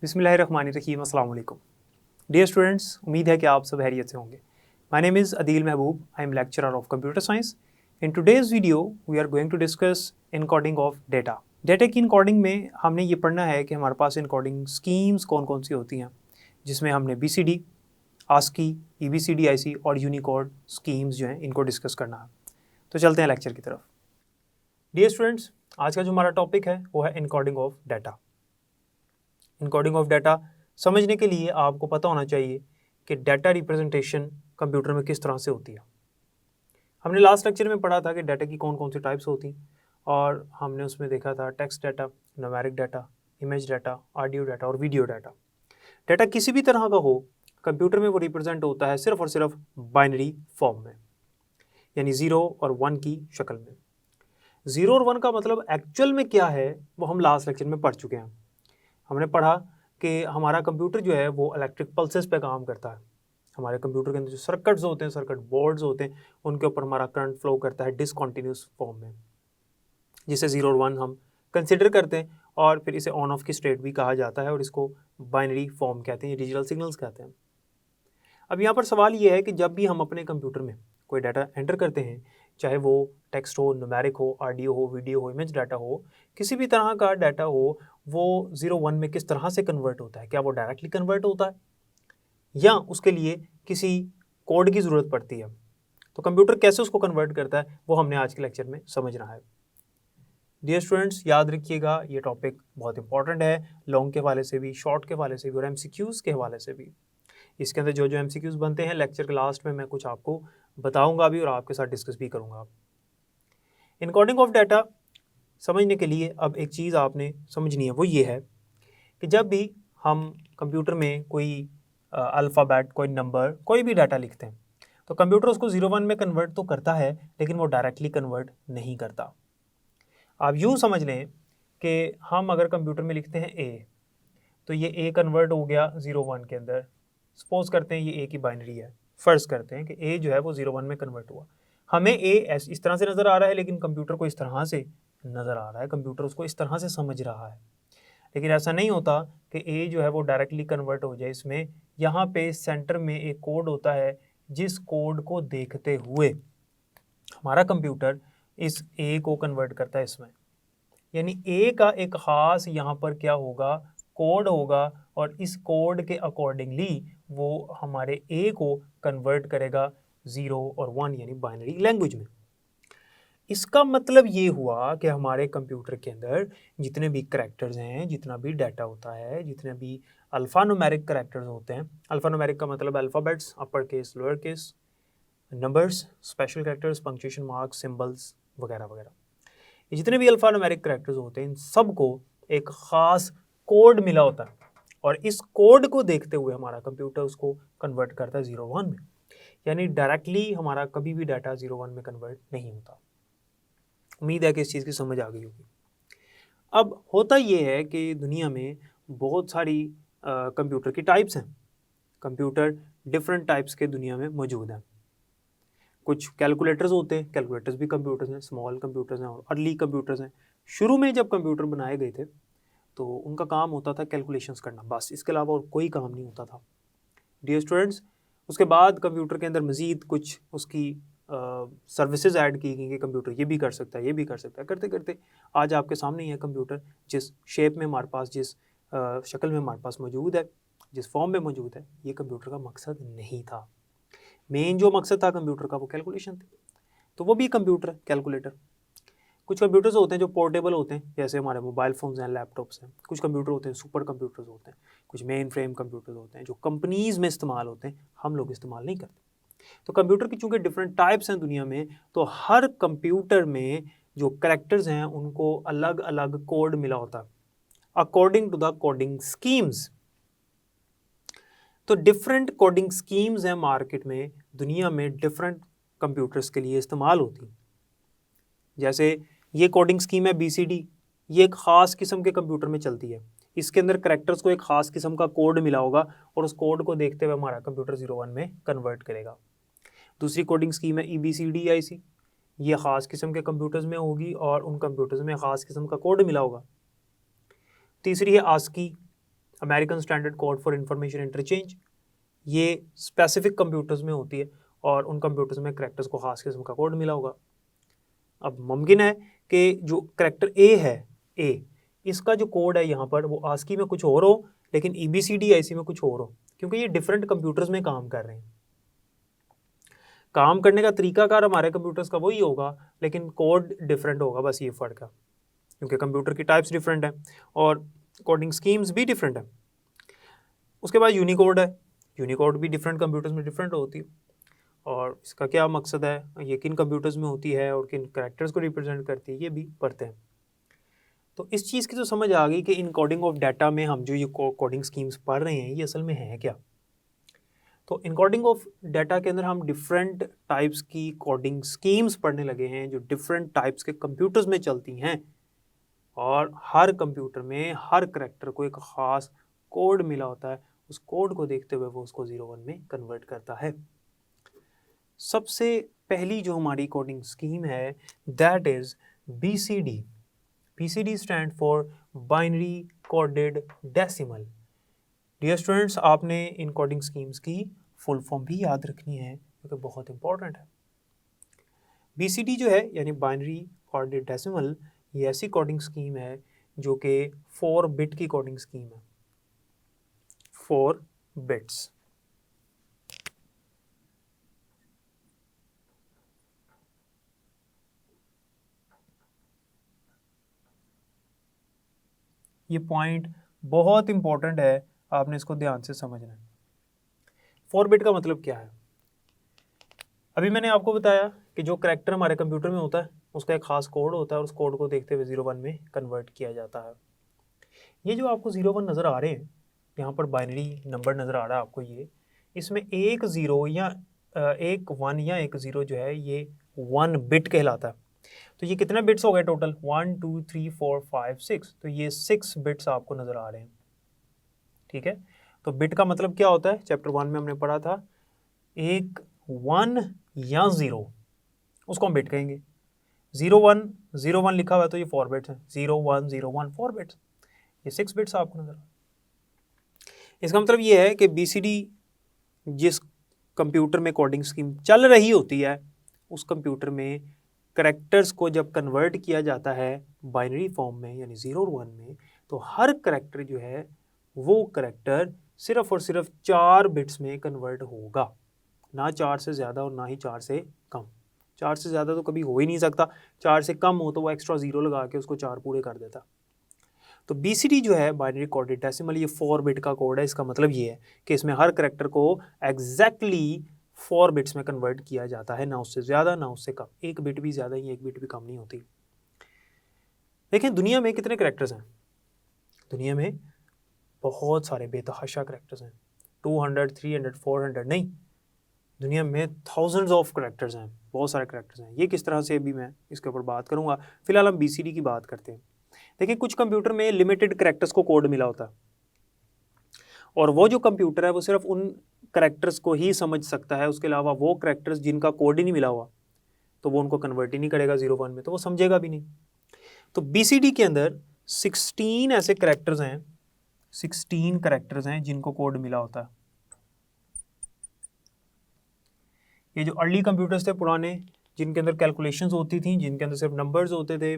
बिस्मिल्लाहिर्रहमानिर्रहीम, अस्सलाम वालेकुम। डियर स्टूडेंट्स, उम्मीद है कि आप सब खैरियत से होंगे। My name is Adeel Mahboob, I am lecturer of computer science. In today's video we are going to discuss encoding of data. Data की इनकोडिंग में हमने ये पढ़ना है कि हमारे पास इनकोडिंग स्कीम्स कौन कौन सी होती हैं, जिसमें हमने BCD, ASCII, EBCD IC और यूनिकोड स्कीम्स जो हैं इनको डिस्कस करना है। तो चलते हैं लेक्चर की तरफ। डियर स्टूडेंट्स, आज का जो हमारा टॉपिक है वो है encoding of data. Encoding of data समझने के लिए आपको पता होना चाहिए कि डाटा रिप्रेजेंटेशन कंप्यूटर में किस तरह से होती है। हमने लास्ट लेक्चर में पढ़ा था कि डाटा की कौन कौन सी टाइप्स होती हैं और हमने उसमें देखा था text data, numeric data, image data, audio data और वीडियो डाटा। डाटा किसी भी तरह का हो, कंप्यूटर में वो रिप्रेजेंट होता है सिर्फ और सिर्फ बाइनरी फॉर्म में, यानी 0 और 1 की शक्ल में। 0 और 1 का मतलब एक्चुअल में क्या है वो हम लास्ट लेक्चर में पढ़ चुके हैं। हमने पढ़ा कि हमारा कंप्यूटर जो है वो इलेक्ट्रिक पल्सेस पे काम करता है। हमारे कंप्यूटर के अंदर जो सर्किट्स होते हैं, सर्किट बोर्ड्स होते हैं, उनके ऊपर हमारा करंट फ्लो करता है डिसकंटिन्यूस फॉर्म में, जिसे 0 और 1 हम कंसिडर करते हैं और फिर इसे ऑन ऑफ की स्टेट भी कहा जाता है और इसको बाइनरी फॉर्म कहते हैं, डिजिटल सिग्नल्स कहते हैं। अब यहाँ पर सवाल ये है कि जब भी हम अपने कंप्यूटर में कोई डाटा एंटर करते हैं, चाहे वो टेक्स्ट हो, न्यूमेरिक हो, ऑडियो हो, वीडियो हो, इमेज डाटा हो, किसी भी तरह का डाटा हो, वो 0-1 में किस तरह से कन्वर्ट होता है? क्या वो डायरेक्टली कन्वर्ट होता है या उसके लिए किसी कोड की ज़रूरत पड़ती है? तो कंप्यूटर कैसे उसको कन्वर्ट करता है वो हमने आज के लेक्चर में समझना है। डियर स्टूडेंट्स, याद रखिएगा ये टॉपिक बहुत इंपॉर्टेंट है, लॉन्ग के हवाले से भी, शॉर्ट के हवाले से भी और MCQs के हवाले से भी। इसके अंदर जो जो MCQs बनते हैं लेक्चर के लास्ट में मैं कुछ आपको बताऊंगा भी और आपके साथ डिस्कस भी करूंगा। इनकोडिंग ऑफ डाटा समझने के लिए अब एक चीज़ आपने समझनी है, वो ये है कि जब भी हम कंप्यूटर में कोई अल्फ़ाबेट, कोई नंबर, कोई भी डाटा लिखते हैं तो कंप्यूटर उसको 0-1 में कन्वर्ट तो करता है, लेकिन वो डायरेक्टली कन्वर्ट नहीं करता। आप यूँ समझ लें कि हम अगर कंप्यूटर में लिखते हैं A, तो ये A कन्वर्ट हो गया 0-1 के अंदर। सपोज करते हैं ये A की बाइनरी है, फ़र्ज़ करते हैं कि A जो है वो 0-1 में कन्वर्ट हुआ। हमें A इस तरह से नज़र आ रहा है, लेकिन कंप्यूटर को इस तरह से नज़र आ रहा है, कंप्यूटर उसको इस तरह से समझ रहा है। लेकिन ऐसा नहीं होता कि A जो है वो डायरेक्टली कन्वर्ट हो जाए इसमें। यहाँ पे सेंटर में एक कोड होता है, जिस कोड को देखते हुए हमारा कंप्यूटर इस A को कन्वर्ट करता है इसमें। यानी A का एक ख़ास यहाँ पर क्या होगा, कोड होगा और इस कोड के अकॉर्डिंगली वो हमारे A को कन्वर्ट करेगा 0 और 1 यानी बाइनरी लैंग्वेज में। इसका मतलब ये हुआ कि हमारे कंप्यूटर के अंदर जितने भी करैक्टर्स हैं, जितना भी डाटा होता है, जितने भी अल्फ़ान्यूमेरिक करैक्टर्स होते हैं, अल्फ़ान्यूमेरिक का मतलब अल्फ़ाबेट्स, अपर case, lower case, numbers, special characters, punctuation marks, symbols वगैरह वगैरह, ये जितने भी अल्फ़ान्यूमेरिक करैक्टर्स होते हैं, इन सब को एक ख़ास कोड मिला होता है और इस कोड को देखते हुए हमारा कंप्यूटर उसको कन्वर्ट करता है 0-1 में। यानी डायरेक्टली हमारा कभी भी डाटा 0-1 में कन्वर्ट नहीं होता। उम्मीद है कि इस चीज़ की समझ आ गई होगी। अब होता ये है कि दुनिया में बहुत सारी कंप्यूटर की टाइप्स हैं। कंप्यूटर डिफरेंट टाइप्स के दुनिया में मौजूद हैं। कुछ कैलकुलेटर्स होते हैं, कैलकुलेटर्स भी कंप्यूटर्स हैं, स्मॉल कंप्यूटर्स हैं और अर्ली कंप्यूटर्स हैं। शुरू में जब कंप्यूटर बनाए गए थे तो उनका काम होता था कैलकुलेशंस करना, बस, इसके अलावा और कोई काम नहीं होता था। डियर स्टूडेंट्स, उसके बाद कंप्यूटर के अंदर मज़ीद कुछ उसकी सर्विसेज ऐड की गई कि कंप्यूटर ये भी कर सकता है, ये भी कर सकता है। करते करते आज आपके सामने ही है कंप्यूटर, जिस शेप में हमारे पास, जिस शक्ल में हमारे पास मौजूद है, जिस फॉर्म में मौजूद है। ये कंप्यूटर का मकसद नहीं था। मेन जो मकसद था कंप्यूटर का वो कैलकुलेशन थी, तो वो भी कंप्यूटर है, कैलकुलेटर। कुछ कंप्यूटर्स होते हैं जो पोर्टेबल होते हैं, जैसे हमारे मोबाइल फ़ोन्स हैं, लैपटॉप्स हैं। कुछ कंप्यूटर होते हैं सुपर कंप्यूटर्स होते हैं। कुछ मेन फ्रेम कंप्यूटर्स होते हैं जो कंपनीज़ में इस्तेमाल होते हैं, हम लोग इस्तेमाल नहीं करते। तो कंप्यूटर की चूँकि डिफरेंट टाइप्स हैं दुनिया में, तो हर कंप्यूटर में जो करैक्टर्स हैं उनको अलग अलग कोड मिला होता है according to the coding schemes. तो डिफरेंट कोडिंग स्कीम्स हैं मार्केट में, दुनिया में डिफरेंट कंप्यूटर्स के लिए इस्तेमाल होती हैं। जैसे ये कोडिंग स्कीम है BCD, ये एक ख़ास किस्म के कंप्यूटर में चलती है। इसके अंदर करैक्टर्स को एक ख़ास किस्म का कोड मिला होगा और उस कोड को देखते हुए हमारा कंप्यूटर 0-1 में कन्वर्ट करेगा। दूसरी कोडिंग स्कीम है EBCD IC, ये ख़ास किस्म के कंप्यूटर्स में होगी और उन कंप्यूटर्स में ख़ास किस्म का कोड मिला होगा। तीसरी है ASCII, American standard code for information interchange, ये स्पेसिफिक कंप्यूटर्स में होती है और उन कंप्यूटर्स में करैक्टर्स को खास किस्म का कोड मिला होगा। अब मुमकिन है कि जो करैक्टर ए है, ए, इसका जो कोड है यहाँ पर वो आस्की में कुछ और हो, लेकिन EBCDIC में कुछ और हो, क्योंकि ये डिफरेंट कंप्यूटर्स में काम कर रहे हैं। काम करने का तरीकाकार हमारे कंप्यूटर्स का वही होगा, लेकिन कोड डिफरेंट होगा, बस ये फ़र्क है, क्योंकि कंप्यूटर की टाइप्स डिफरेंट हैं और कोडिंग स्कीम्स भी डिफरेंट है। उसके बाद यूनिकोड है, यूनिकोड भी डिफरेंट कंप्यूटर्स में डिफरेंट होती है, और इसका क्या मकसद है, ये किन कंप्यूटर्स में होती है और किन कैरेक्टर्स को रिप्रेजेंट करती है, ये भी पढ़ते हैं। तो इस चीज़ की तो समझ आ गई कि इन कोडिंग ऑफ डाटा में हम जो ये कोडिंग स्कीम्स पढ़ रहे हैं ये असल में है क्या। तो इनकोडिंग ऑफ डाटा के अंदर हम डिफरेंट टाइप्स की कोडिंग स्कीम्स पढ़ने लगे हैं जो डिफरेंट टाइप्स के कंप्यूटर्स में चलती हैं, और हर कंप्यूटर में हर करैक्टर को एक ख़ास कोड मिला होता है, उस कोड को देखते हुए वो उसको 01 में कन्वर्ट करता है। सबसे पहली जो हमारी कोडिंग स्कीम है that is BCD। BCD stand for binary coded decimal. Dear students, आपने इन कोडिंग स्कीम्स की फुल फॉर्म भी याद रखनी है क्योंकि बहुत इंपॉर्टेंट है। BCD जो है यानी बाइनरी कोडेड डेसिमल, ये ऐसी कोडिंग स्कीम है जो कि 4 बिट की कोडिंग स्कीम है, 4 बिट्स। ये पॉइंट बहुत इंपॉर्टेंट है, आपने इसको ध्यान से समझना है। 4 बिट का मतलब क्या है? अभी मैंने आपको बताया कि जो करैक्टर हमारे कंप्यूटर में होता है उसका एक ख़ास कोड होता है और उस कोड को देखते हुए 01 में कन्वर्ट किया जाता है। ये जो आपको 01 नज़र आ रहे हैं, यहाँ पर बाइनरी नंबर नज़र आ रहा है आपको, ये इसमें एक 0 या एक 1 या एक 0 जो है ये 1 बिट कहलाता है। तो ये कितने बिट्स हो गए टोटल? 1 2 3 4 5 6, तो ये 6 बिट्स आपको नज़र आ रहे हैं। ठीक है, तो बिट का मतलब क्या होता है? चैप्टर 1 में हमने पढ़ा था, एक 1 या 0 उसको हम बिट कहेंगे। 01 लिखा हुआ है तो ये 4 बिट्स हैं, 0101 4 बिट्स, ये 6 बिट्स आपको नजर आ रहा है। इसका मतलब ये है कि BCD जिस कंप्यूटर में कोडिंग स्कीम चल रही होती है उस कंप्यूटर में करैक्टर्स को जब कन्वर्ट किया जाता है बाइनरी फॉर्म में यानी 0 और 1 में, तो हर करैक्टर जो है वो करैक्टर सिर्फ और सिर्फ 4 बिट्स में कन्वर्ट होगा, ना 4 से ज़्यादा और ना ही 4 से कम। 4 से ज़्यादा तो कभी हो ही नहीं सकता, 4 से कम हो तो वो एक्स्ट्रा 0 लगा के उसको 4 पूरे कर देता। तो BCD जो है बाइनरी कोडेड डेसिमल, ये 4 बिट का कोड है। इसका मतलब ये है कि इसमें हर करैक्टर को एग्जैक्टली 4 बिट्स में कन्वर्ट किया जाता है, ना उससे ज़्यादा ना उससे कम। एक बिट भी ज़्यादा ही, एक बिट भी कम नहीं होती। देखें दुनिया में कितने करैक्टर्स हैं? दुनिया में बहुत सारे बेतहाशा करैक्टर्स हैं, 200 300 400 नहीं, दुनिया में थाउजेंड्स ऑफ करैक्टर्स हैं, बहुत सारे करैक्टर्स हैं। ये किस तरह से भी मैं इसके ऊपर बात करूँगा, फिलहाल हम BCD की बात करते हैं। देखिए कुछ कंप्यूटर में लिमिटेड करैक्टर्स को कोड मिला होता है और वो जो कंप्यूटर है वो सिर्फ उन करैक्टर्स को ही समझ सकता है, उसके अलावा वो करैक्टर्स जिनका कोड ही नहीं मिला हुआ तो वो उनको कन्वर्ट ही नहीं करेगा 01 में, तो वो समझेगा भी नहीं। तो BCD के अंदर 16 ऐसे करैक्टर्स हैं, 16 करैक्टर्स हैं जिनको कोड मिला होता है। ये जो अर्ली कंप्यूटर्स थे पुराने, जिनके अंदर कैलकुलेशंस होती थी, जिनके अंदर सिर्फ नंबर्स होते थे,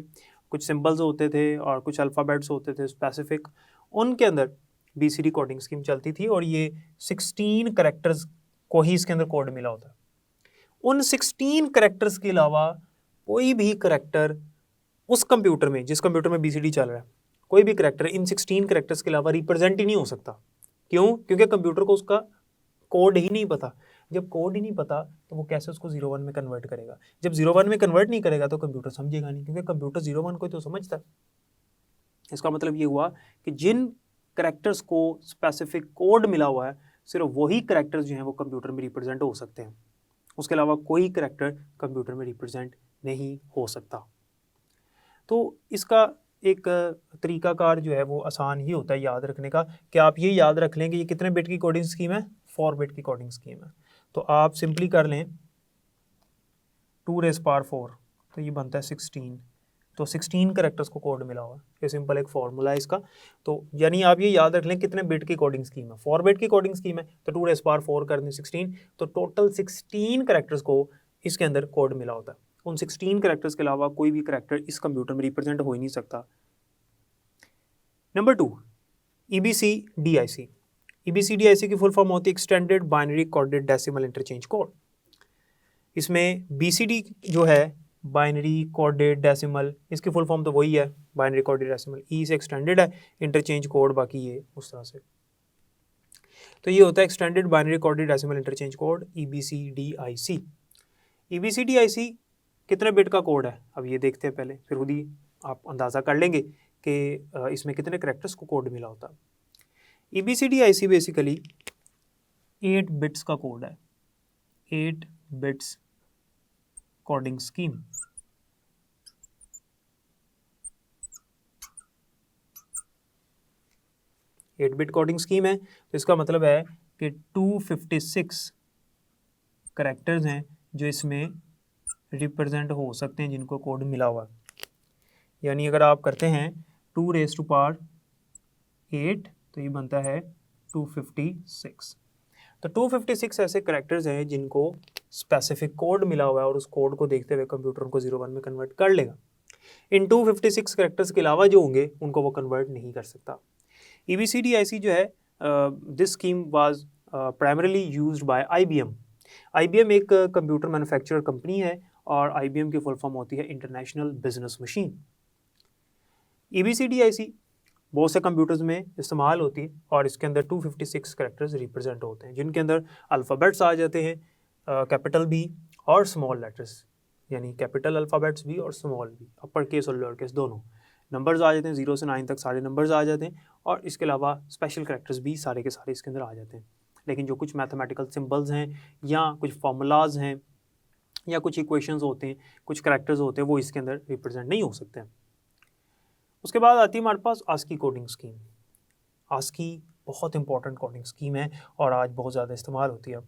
कुछ सिंबल्स होते थे और कुछ अल्फ़ाबेट्स होते थे स्पेसिफिक, उनके अंदर BCD कोडिंग स्कीम चलती थी और ये 16 करैक्टर्स को ही इसके अंदर कोड मिला होता है। उन 16 करैक्टर्स के अलावा कोई भी करैक्टर उस कंप्यूटर में, जिस कंप्यूटर में BCD चल रहा है, कोई भी करैक्टर इन 16 करैक्टर्स के अलावा रिप्रेजेंट ही नहीं हो सकता। क्यों? क्योंकि कंप्यूटर को उसका कोड ही नहीं पता। जब कोड ही नहीं पता तो वो कैसे उसको 01 में कन्वर्ट करेगा? जब 01 में कन्वर्ट नहीं करेगा तो कंप्यूटर समझेगा नहीं, क्योंकि कंप्यूटर 01 को तो समझता है। इसका मतलब ये हुआ कि जिन करैक्टर्स को स्पेसिफिक कोड मिला हुआ है सिर्फ वही करैक्टर्स जो हैं वो कंप्यूटर में रिप्रेजेंट हो सकते हैं, उसके अलावा कोई करैक्टर कंप्यूटर में रिप्रेजेंट नहीं हो सकता। तो इसका एक तरीकाकार जो है वो आसान ही होता है याद रखने का, कि आप ये याद रख लें कि ये कितने बिट की कोडिंग स्कीम है? 4 बिट की कोडिंग स्कीम है। तो आप सिंपली कर लें 2 raised power 4, तो ये बनता है 16, तो 16 कैरेक्टर्स को कोड मिला हुआ है। ये सिंपल एक फॉर्मूला है इसका। तो यानी आप ये याद रख लें कितने बिट की कोडिंग स्कीम है, 4 बिट की कोडिंग स्कीम है, तो 2 रेज़ पावर 4 कर दें 16, तो टोटल 16 कैरेक्टर्स को इसके अंदर कोड मिला होता है। उन 16 कैरेक्टर्स के अलावा कोई भी कैरेक्टर इस कंप्यूटर में रिप्रेजेंट हो ही नहीं सकता। Number 2, EBCDIC। EBCDIC की फुल फॉर्म होती है extended binary coded decimal interchange code. इसमें BCD जो है बाइनरी कोडेड डेसिमल, इसकी फुल फॉर्म तो वही है बाइनरी कोडेड डेसिमल, E से एक्सटेंडेड है इंटरचेंज कोड, बाकी ये उस तरह से। तो ये होता है extended binary coded decimal interchange code, EBCDIC। EBCDIC कितने बिट का कोड है अब ये देखते हैं पहले, फिर खुद ही आप अंदाज़ा कर लेंगे कि इसमें कितने कैरेक्टर्स को कोड मिला होता है। EBCDIC बेसिकली 8 बिट्स का कोड है, 8 bits coding scheme. Eight bit coding scheme है, तो इसका मतलब है कि 256 कैरेक्टर्स हैं जो इसमें रिप्रेजेंट हो सकते हैं जिनको कोड मिला हुआ है। यानी अगर आप करते हैं 2 रेज़ टू पावर 8 तो ये बनता है 256। तो 256 ऐसे कैरेक्टर्स हैं जिनको स्पेसिफिक कोड मिला हुआ है और उस कोड को देखते हुए कंप्यूटर उनको 01 में कन्वर्ट कर लेगा। इन 256 कैरेक्टर्स के अलावा जो होंगे उनको वो कन्वर्ट नहीं कर सकता। EBCDIC जो है this scheme was primarily used by IBM। IBM एक कंप्यूटर मैन्युफैक्चरर कंपनी है और IBM की फुल फॉर्म होती है इंटरनेशनल बिजनेस मशीन। EBCDIC बहुत से कंप्यूटर्स में इस्तेमाल होती है और इसके अंदर 256 कैरेक्टर्स रिप्रेजेंट होते हैं जिनके अंदर अल्फ़ाबेट्स आ जाते हैं, कैपिटल भी और स्मॉल लेटर्स, यानी कैपिटल अल्फ़ाबेट्स भी और स्मॉल भी, अपर केस और लोअर केस दोनों। नंबर्स आ जाते हैं 0 से 9 तक सारे नंबर्स आ जाते हैं और इसके अलावा स्पेशल कैरेक्टर्स भी सारे के सारे इसके अंदर आ जाते हैं। लेकिन जो कुछ मैथमेटिकल सिंबल्स हैं या कुछ फार्मूलाज हैं या कुछ इक्वेशंस होते हैं, कुछ कैरेक्टर्स होते हैं, वो इसके अंदर रिप्रेजेंट नहीं हो सकते हैं। उसके बाद आती है हमारे पास ASCII कोडिंग स्कीम। ASCII बहुत इंपॉर्टेंट कोडिंग स्कीम है और आज बहुत ज़्यादा इस्तेमाल होती है।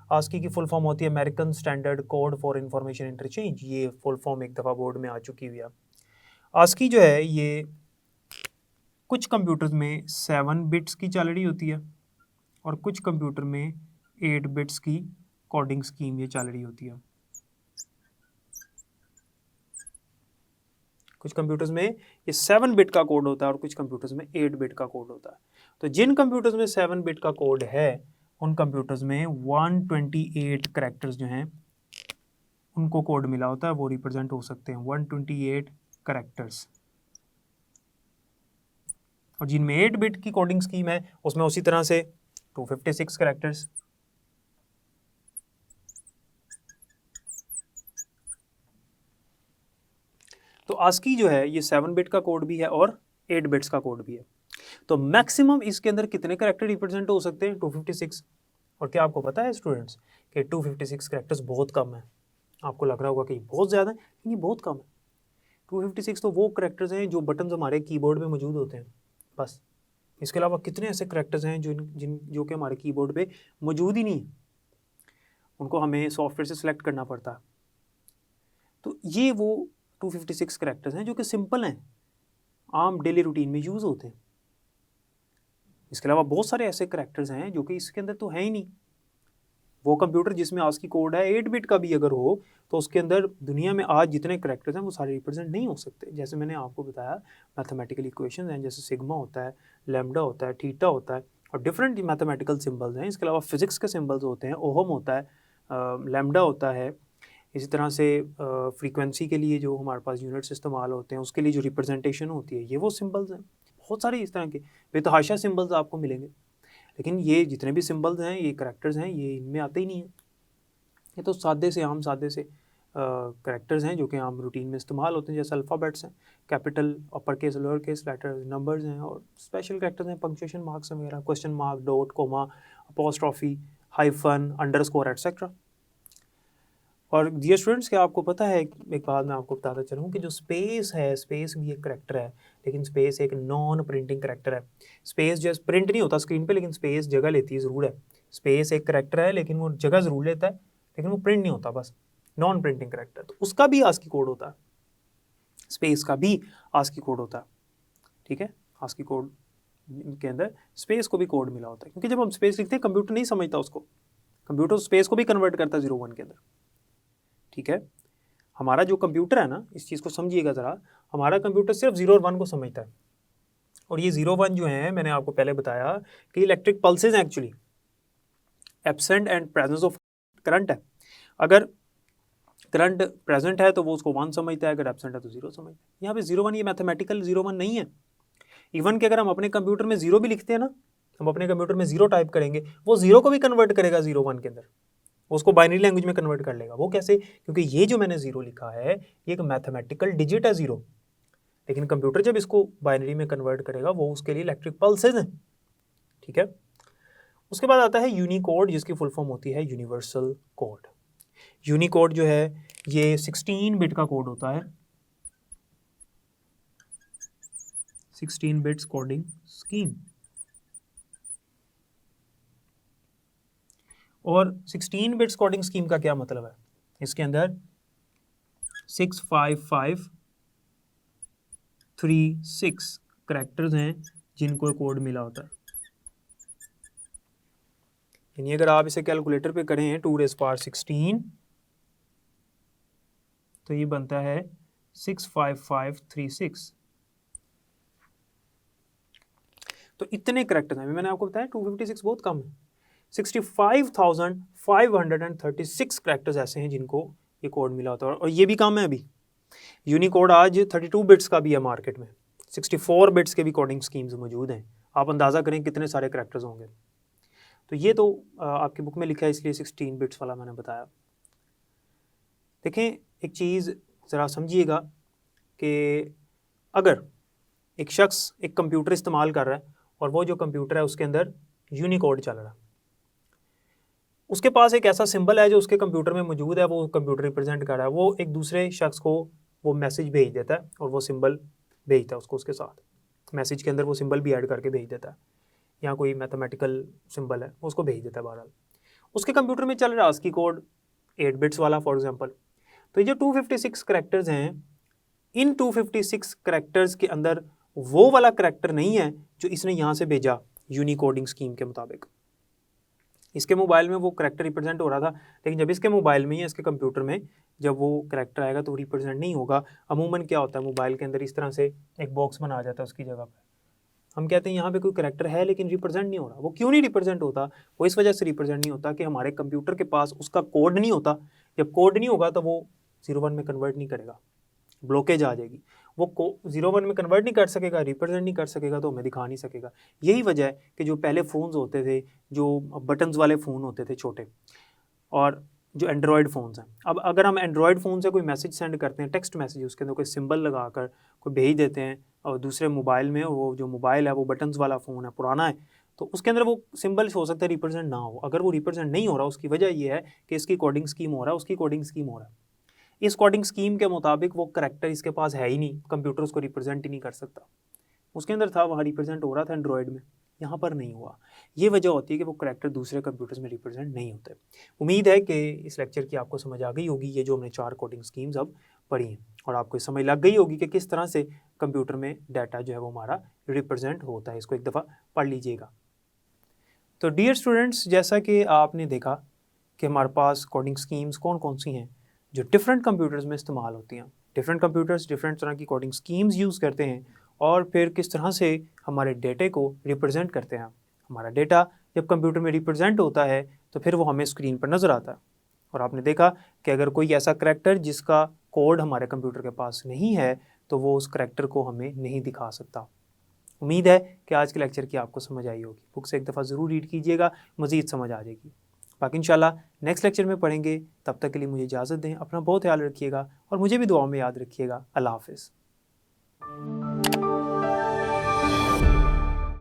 ASCII की फुल फॉर्म होती है American standard code for information interchange. ये फुल फॉर्म एक दफ़ा बोर्ड में आ चुकी हुई है। ASCII जो है ये कुछ कंप्यूटर्स में 7 बिट्स की चल रही होती है और कुछ कंप्यूटर में 8 बिट्स की कोडिंग स्कीम ये चल रही होती है। कुछ कंप्यूटर्स में ये 7 बिट का कोड होता है और कुछ कंप्यूटर्स में 8 बिट का कोड होता है। तो जिन कंप्यूटर्स में 7 बिट का कोड है उन कंप्यूटर्स में 128 कैरेक्टर्स जो हैं उनको कोड मिला होता है, वो रिप्रेजेंट हो सकते हैं 128 कैरेक्टर्स। और जिनमें 8 बिट की कोडिंग स्कीम है उसमें उसी तरह से 256 कैरेक्टर्स। तो ASCII जो है ये 7 बिट का कोड भी है और 8 बिट्स का कोड भी है। तो मैक्सिमम इसके अंदर कितने कैरेक्टर रिप्रेजेंट हो सकते हैं? 256। और क्या आपको पता है स्टूडेंट्स कि 256 कैरेक्टर्स बहुत कम है? आपको लग रहा होगा कि बहुत ज़्यादा है, लेकिन ये बहुत कम है। 256 तो वो कैरेक्टर्स हैं जो बटन्स हमारे कीबोर्ड में मौजूद होते हैं, बस। इसके अलावा कितने ऐसे कैरेक्टर्स हैं जो कि हमारे कीबोर्ड पे मौजूद ही नहीं, उनको हमें सॉफ्टवेयर से सिलेक्ट करना पड़ता है। तो ये वो 256 कैरेक्टर्स हैं जो कि सिंपल हैं, आम डेली रूटीन में यूज़ होते हैं। इसके अलावा बहुत सारे ऐसे कैरेक्टर्स हैं जो कि इसके अंदर तो है ही नहीं। वो कंप्यूटर जिसमें ASCII कोड है 8 बिट का भी अगर हो तो उसके अंदर दुनिया में आज जितने कैरेक्टर्स हैं वो सारे रिप्रेजेंट नहीं हो सकते। जैसे मैंने आपको बताया मैथमेटिकल इक्वेशंस हैं, जैसे सिग्मा होता है, लैम्डा होता है, थीटा होता है और डिफरेंट मैथमेटिकल सिंबल्स हैं। इसके अलावा फिजिक्स के सिंबल्स होते हैं, ओहम होता है, लैम्डा होता है। इसी तरह से फ्रीक्वेंसी के लिए जो हमारे पास यूनिट्स इस्तेमाल होते हैं उसके लिए जो रिप्रेजेंटेशन होती है ये वो सिंबल्स हैं। बहुत सारे इस तरह के बेतहाशा सिंबल्स आपको मिलेंगे, लेकिन ये जितने भी सिंबल्स हैं, ये कैरेक्टर्स हैं, ये इनमें आते ही नहीं हैं। ये तो सादे से कैरेक्टर्स हैं जो कि आम रूटीन में इस्तेमाल होते हैं, जैसे अल्फ़ाबेट्स हैं, capital, upper case, lower case, letters, numbers हैं, और स्पेशल कैरेक्टर्स हैं, पंक्चुएशन मार्क्स वगैरह, question mark, dot, comma, apostrophe, hyphen, underscore etcetera. और डियर स्टूडेंट्स, क्या आपको पता है, एक बात मैं आपको बताता चलूँ कि जो स्पेस है, स्पेस भी एक करैक्टर है, लेकिन स्पेस एक नॉन प्रिंटिंग करैक्टर है। स्पेस जो प्रिंट नहीं होता स्क्रीन पे, लेकिन स्पेस जगह लेती है ज़रूर है। स्पेस एक करैक्टर है लेकिन वो जगह ज़रूर लेता है, लेकिन वो प्रिंट नहीं होता, बस नॉन प्रिंटिंग करैक्टर। तो उसका भी ASCII कोड होता है। स्पेस का भी आस्की कोड होता है, ठीक है। आस्की कोड के अंदर स्पेस को भी कोड मिला होता है, क्योंकि जब हम स्पेस लिखते हैं कंप्यूटर नहीं समझता उसको, कंप्यूटर स्पेस को भी कन्वर्ट करता है 0 1 के अंदर, ठीक है। हमारा जो कंप्यूटर है ना, इस चीज़ को समझिएगा ज़रा, हमारा कंप्यूटर सिर्फ 0 और 1 को समझता है। और ये 0 1 जो है, मैंने आपको पहले बताया कि इलेक्ट्रिक पल्सेज हैं actually, absent and presence of current है। अगर करंट प्रेजेंट है तो वो उसको 1 समझता है, अगर एब्सेंट है तो 0 समझता है। यहाँ पे 0 1 ये मैथमेटिकल 0 1 नहीं है। इवन कि अगर हम अपने कंप्यूटर में 0 भी लिखते हैं ना, हम अपने कंप्यूटर में 0 टाइप करेंगे, वो 0 को भी कन्वर्ट करेगा 0 1 के अंदर, उसको बाइनरी लैंग्वेज में कन्वर्ट कर लेगा। वो कैसे? क्योंकि ये जो मैंने 0 लिखा है ये एक मैथमेटिकल डिजिट है 0, लेकिन कंप्यूटर जब इसको बाइनरी में कन्वर्ट करेगा वो उसके लिए इलेक्ट्रिक पल्सेज हैं, ठीक है। उसके बाद आता है यूनिकोड, जिसकी फुल फॉर्म होती है यूनिवर्सल कोड। यूनिकोड जो है ये 16 बिट का कोड होता है, 16 बिट्स कोडिंग स्कीम। और 16 बिट्स कोडिंग स्कीम का क्या मतलब है? इसके अंदर 65536 करैक्टर्स हैं जिनको कोड मिला होता है। यानी अगर आप इसे कैलकुलेटर पे करें 2 raised power 16 तो ये बनता है 65536। तो इतने करैक्टर्स हैं। मैंने आपको बताया 256 बहुत कम है। 65,536 करैक्टर्स ऐसे हैं जिनको ये कोड मिला होता है, और ये भी कम है। अभी यूनिकोड आज 32 बिट्स का भी है मार्केट में, 64 बिट्स के भी कोडिंग स्कीम्स मौजूद हैं। आप अंदाज़ा करें कितने सारे करैक्टर्स होंगे। तो ये तो आपकी बुक में लिखा है, इसलिए 16 बिट्स वाला मैंने बताया। देखें एक चीज़ ज़रा समझिएगा कि अगर एक शख्स एक कंप्यूटर इस्तेमाल कर रहा है और वो जो कंप्यूटर है उसके अंदर यूनिकोड चल रहा है, उसके पास एक ऐसा सिंबल है जो उसके कंप्यूटर में मौजूद है, वो कंप्यूटर रिप्रेजेंट कर रहा है, वो एक दूसरे शख्स को वो मैसेज भेज देता है और वो सिंबल भेजता है उसको, उसके साथ मैसेज के अंदर वो सिंबल भी ऐड करके भेज देता है, या कोई मैथमेटिकल सिंबल है उसको भेज देता है। बहरहाल उसके कंप्यूटर में चल रहा है आस्की कोड 8 बिट्स वाला फॉर एग्जांपल। तो ये जो 256 करैक्टर्स हैं, इन 256 करैक्टर्स के अंदर वो वाला करैक्टर नहीं है जो इसने यहाँ से भेजा यूनिकोडिंग स्कीम के मुताबिक। इसके मोबाइल में वो करैक्टर रिप्रेजेंट हो रहा था, लेकिन जब इसके मोबाइल में या इसके कंप्यूटर में जब वो करैक्टर आएगा तो रिप्रेजेंट नहीं होगा। अमूमन क्या होता है, मोबाइल के अंदर इस तरह से एक बॉक्स बना जाता है उसकी जगह पर, हम कहते हैं यहाँ पे कोई करैक्टर है लेकिन रिप्रेजेंट नहीं हो रहा। वो क्यों नहीं रिप्रेजेंट होता? वो इस वजह से रिप्रेजेंट नहीं होता कि हमारे कंप्यूटर के पास उसका कोड नहीं होता। जब कोड नहीं होगा तो वो 0 1 में कन्वर्ट नहीं करेगा, ब्लॉकेज आ जाएगी। वो 0 1 में कन्वर्ट नहीं कर सकेगा, रिप्रेजेंट नहीं कर सकेगा, तो हमें दिखा नहीं सकेगा। यही वजह है कि जो पहले फ़ोन्स होते थे, जो बटन्स वाले फ़ोन होते थे छोटे, और जो एंड्रॉयड फ़ोन्स हैं, अब अगर हम एंड्रॉयड फ़ोन से कोई मैसेज सेंड करते हैं, टेक्स्ट मैसेज, उसके अंदर कोई सिंबल लगाकर कोई भेज देते हैं और दूसरे मोबाइल में, वो जो मोबाइल है वो बटन्स वाला फ़ोन है, पुराना है, तो उसके अंदर वो सिंबल हो सकता है रिप्रेजेंट ना हो। अगर वो रिप्रेजेंट नहीं हो रहा, उसकी वजह ये है कि इसकी कोडिंग स्कीम हो रहा है, उसकी कोडिंग स्कीम हो रहा है। इस कोडिंग स्कीम के मुताबिक वो करैक्टर इसके पास है ही नहीं, कंप्यूटर उसको रिप्रेजेंट ही नहीं कर सकता। उसके अंदर था, वहाँ रिप्रेजेंट हो रहा था एंड्रॉयड में, यहाँ पर नहीं हुआ। ये वजह होती है कि वो करैक्टर दूसरे कंप्यूटर्स में रिप्रेजेंट नहीं होते। उम्मीद है कि इस लेक्चर की आपको समझ आ गई होगी, ये जो हमने 4 कोडिंग स्कीम्स अब पढ़ी हैं, और आपको समझ लग गई होगी कि किस तरह से कंप्यूटर में डाटा जो है वो हमारा रिप्रेजेंट होता है। इसको एक दफ़ा पढ़ लीजिएगा। तो डियर स्टूडेंट्स, जैसा कि आपने देखा कि हमारे पास कोडिंग स्कीम्स कौन कौन सी हैं जो डिफरेंट कंप्यूटर्स में इस्तेमाल होती हैं। डिफरेंट कंप्यूटर्स डिफरेंट तरह की कोडिंग स्कीम्स यूज़ करते हैं, और फिर किस तरह से हमारे डेटे को रिप्रेजेंट करते हैं। हमारा डेटा जब कंप्यूटर में रिप्रेजेंट होता है तो फिर वो हमें स्क्रीन पर नज़र आता है। और आपने देखा कि अगर कोई ऐसा करैक्टर जिसका कोड हमारे कंप्यूटर के पास नहीं है तो वो उस करैक्टर को हमें नहीं दिखा सकता। उम्मीद है कि आज के लेक्चर की आपको समझ आई होगी। बुक से एक दफ़ा ज़रूर रीड कीजिएगा, मज़ीद समझ आ जाएगी। बाकी इंशाल्लाह नेक्स्ट लेक्चर में पढ़ेंगे। तब तक के लिए मुझे इजाज़त दें। अपना बहुत ख्याल रखिएगा और मुझे भी दुआ में याद रखिएगा। अल्लाह हाफ़िज़।